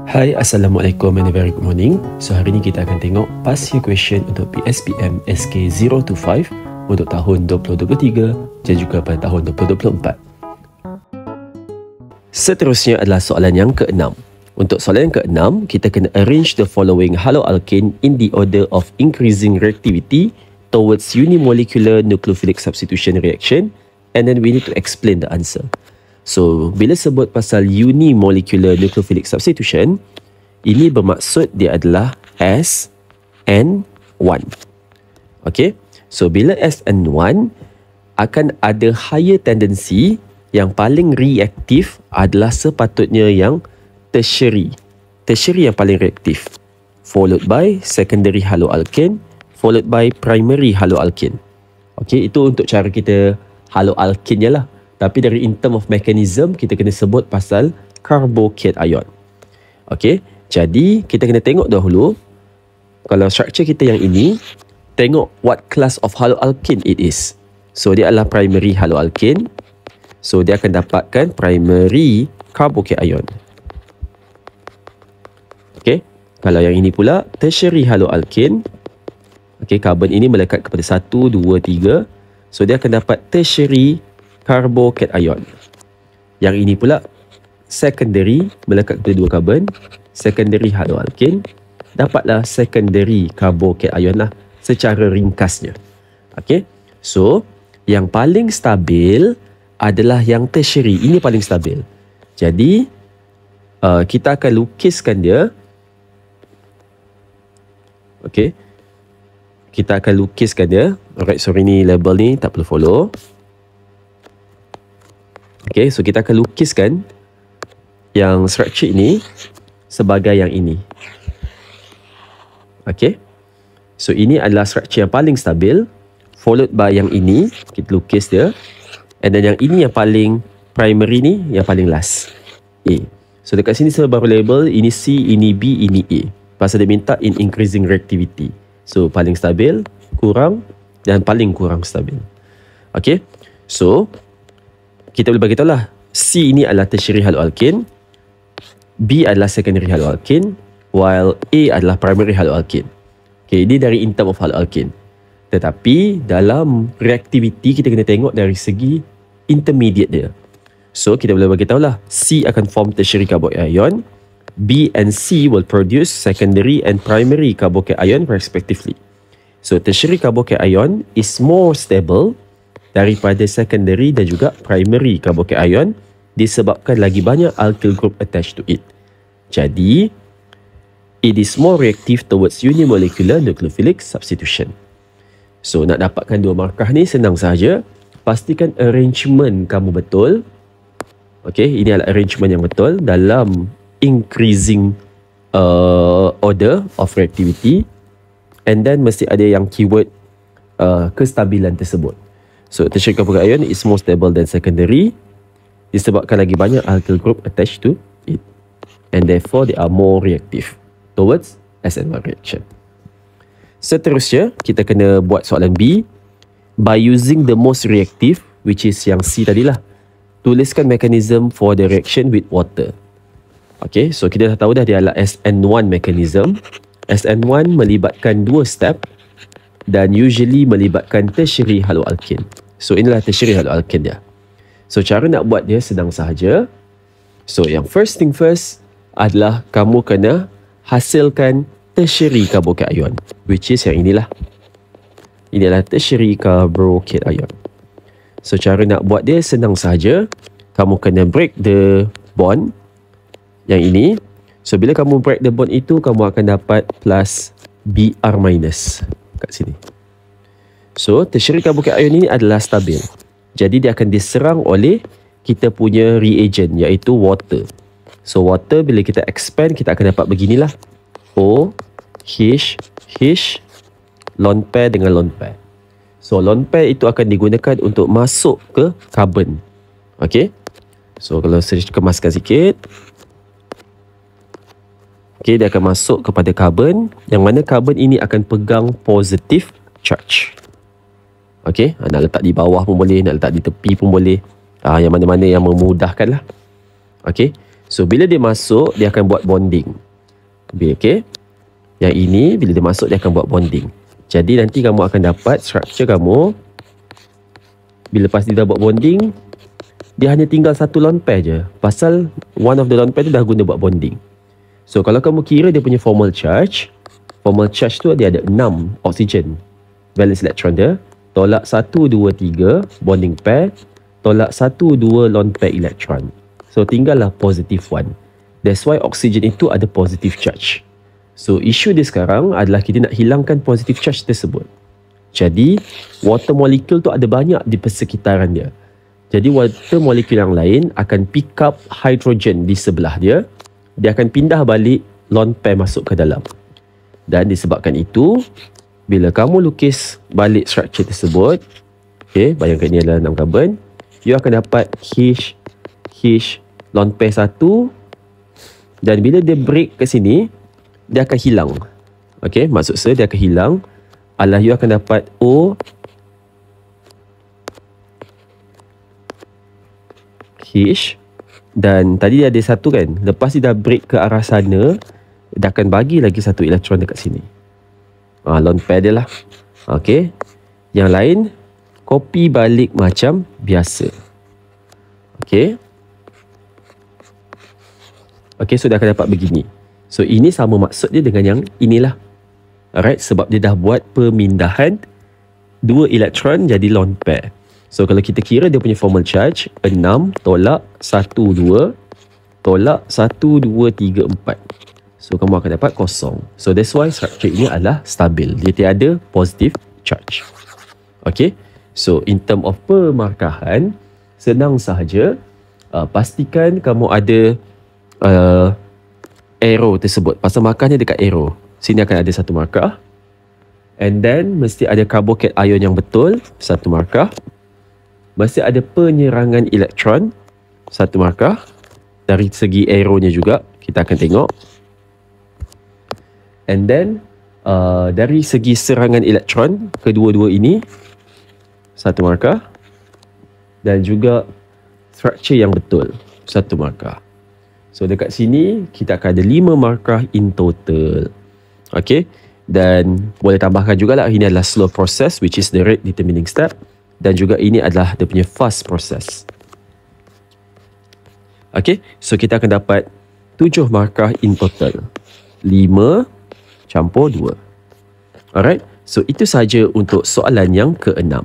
Hai, Assalamualaikum and a very good morning. So hari ni kita akan tengok past year question untuk PSPM SK025 untuk tahun 2023 dan juga pada tahun 2024. Seterusnya adalah soalan yang ke-6. Untuk soalan yang ke-6, kita kena arrange the following haloalkane in the order of increasing reactivity towards unimolecular nucleophilic substitution reaction, and then we need to explain the answer. So, bila sebut pasal unimolecular nucleophilic substitution, ini bermaksud dia adalah SN1. Okay? So, bila SN1, akan ada higher tendency yang paling reaktif adalah sepatutnya yang tertiary. Tertiary yang paling reaktif. Followed by secondary haloalkane, followed by primary haloalkane. Okay, itu untuk cara kita haloalkane lah. Tapi dari in term of mechanism, kita kena sebut pasal carbocation. Okay, jadi kita kena tengok dahulu, kalau structure kita yang ini, tengok what class of haloalkane it is. So, dia adalah primary haloalkane. So, dia akan dapatkan primary carbocation. Okay, kalau yang ini pula, tertiary haloalkane. Okay, carbon ini melekat kepada 1, 2, 3. So, dia akan dapat tertiary carbocation. Yang ini pula secondary, melekat kepada 2 carbon, secondary haloalkane, dapatlah secondary carbocation lah secara ringkasnya. Okay, so yang paling stabil adalah yang tertiary. Ini paling stabil. Jadi kita akan lukiskan dia. Okay, kita akan lukiskan dia. Alright, sorry ni label ni tak perlu follow. Okay, so kita akan lukiskan yang structure ini sebagai yang ini. Okay, so ini adalah structure yang paling stabil, followed by yang ini, kita lukis dia. And then yang ini yang paling primary ni, yang paling last, A. So dekat sini saya baru label, ini C, ini B, ini A. Pasal dia minta in increasing reactivity. So paling stabil, kurang, dan paling kurang stabil. Okay, so kita boleh bagi tahu lah, C ini adalah tertiary haloalkane, B adalah secondary haloalkane, while A adalah primary haloalkane. Okay, ini dari in term of haloalkane. Tetapi dalam reactivity kita kena tengok dari segi intermediate dia. So kita boleh bagi tahu lah, C akan form tertiary carbocation, B and C will produce secondary and primary carbocation respectively. So tertiary carbocation is more stable daripada secondary dan juga primary carbocation disebabkan lagi banyak alkyl group attached to it. Jadi, it is more reactive towards unimolecular nucleophilic substitution. So, nak dapatkan 2 markah ni senang sahaja. Pastikan arrangement kamu betul. Okay, ini adalah arrangement yang betul dalam increasing order of reactivity. And then, mesti ada yang keyword kestabilan tersebut. So, tertiary carbocation is more stable than secondary disebabkan lagi banyak alkyl group attached to it. And therefore, they are more reactive towards SN1 reaction. Seterusnya, kita kena buat soalan B. By using the most reactive, which is yang C tadilah, tuliskan mechanism for the reaction with water. Okay, so kita dah tahu dah dia adalah SN1 mechanism. SN1 melibatkan 2 step dan usually melibatkan tertiary haloalkane. So inilah tertiary haloalkane dia. So cara nak buat dia senang sahaja. So yang first thing first adalah kamu kena hasilkan tertiary carbocation, which is yang inilah. Ini adalah tertiary carbocation. So cara nak buat dia senang sahaja. Kamu kena break the bond yang ini. So bila kamu break the bond itu, kamu akan dapat plus Br minus kat sini. So, tertiary carbocation ini adalah stabil. Jadi, dia akan diserang oleh kita punya reagent, iaitu water. So, water bila kita expand, kita akan dapat beginilah. O, H, H, lone pair dengan lone pair. So, lone pair itu akan digunakan untuk masuk ke carbon. Okay. So, kalau saya kemaskan sikit. Okay, dia akan masuk kepada carbon, yang mana carbon ini akan pegang positive charge. Okay, nak letak di bawah pun boleh, nak letak di tepi pun boleh. Yang mana-mana yang memudahkan lah. Okay, So bila dia masuk, dia akan buat bonding. Okay. Yang ini bila dia masuk, dia akan buat bonding. Jadi nanti kamu akan dapat structure kamu. Bila lepas dia dah buat bonding, dia hanya tinggal satu lone pair je. Pasal one of the lone pair tu dah guna buat bonding. So kalau kamu kira dia punya formal charge tu dia ada 6 oksigen valence electron dia. Tolak 1, 2, 3 bonding pair. Tolak 1, 2 lone pair electron. So tinggallah positive 1. That's why oksigen itu ada positive charge. So isu dia sekarang adalah kita nak hilangkan positive charge tersebut. Jadi water molecule tu ada banyak di persekitaran dia. Jadi water molecule yang lain akan pick up hydrogen di sebelah dia. Dia akan pindah balik lone pair masuk ke dalam. Dan disebabkan itu, bila kamu lukis balik structure tersebut, okay, bayangkan ini adalah 6 karbon, you akan dapat H lone pair 1, dan bila dia break ke sini, dia akan hilang. Okay, maksud saya dia akan hilang. Alah, you akan dapat O H, dan tadi dia ada satu kan, lepas dia dah break ke arah sana, dia akan bagi lagi satu elektron dekat sini. Lone pair dia lah. Okay, yang lain copy balik macam biasa. Okay, so dia akan dapat begini. So ini sama maksud dia dengan yang inilah. Alright, sebab dia dah buat pemindahan 2 elektron jadi lone pair. So kalau kita kira dia punya formal charge 6 tolak 1, 2 tolak 1, 2, 3, 4. So kamu akan dapat kosong. So that's why structure ini adalah stabil. Dia tiada positive charge. Okay, so in term of pemarkahan, senang sahaja. Pastikan kamu ada arrow tersebut. Pasal markahnya dekat arrow. Sini akan ada satu markah. And then mesti ada carbocation ion yang betul, satu markah. Mesti ada penyerangan elektron, satu markah. Dari segi arrow-nya juga kita akan tengok. And then dari segi serangan elektron, kedua-dua ini satu markah. Dan juga structure yang betul, satu markah. So dekat sini kita akan ada 5 markah in total. Okay, dan boleh tambahkan jugalah ini adalah slow process, which is the rate determining step, dan juga ini adalah dia punya fast process. Okay, so kita akan dapat 7 markah in total. 5 campur 2. Alright, so itu saja untuk soalan yang ke-6.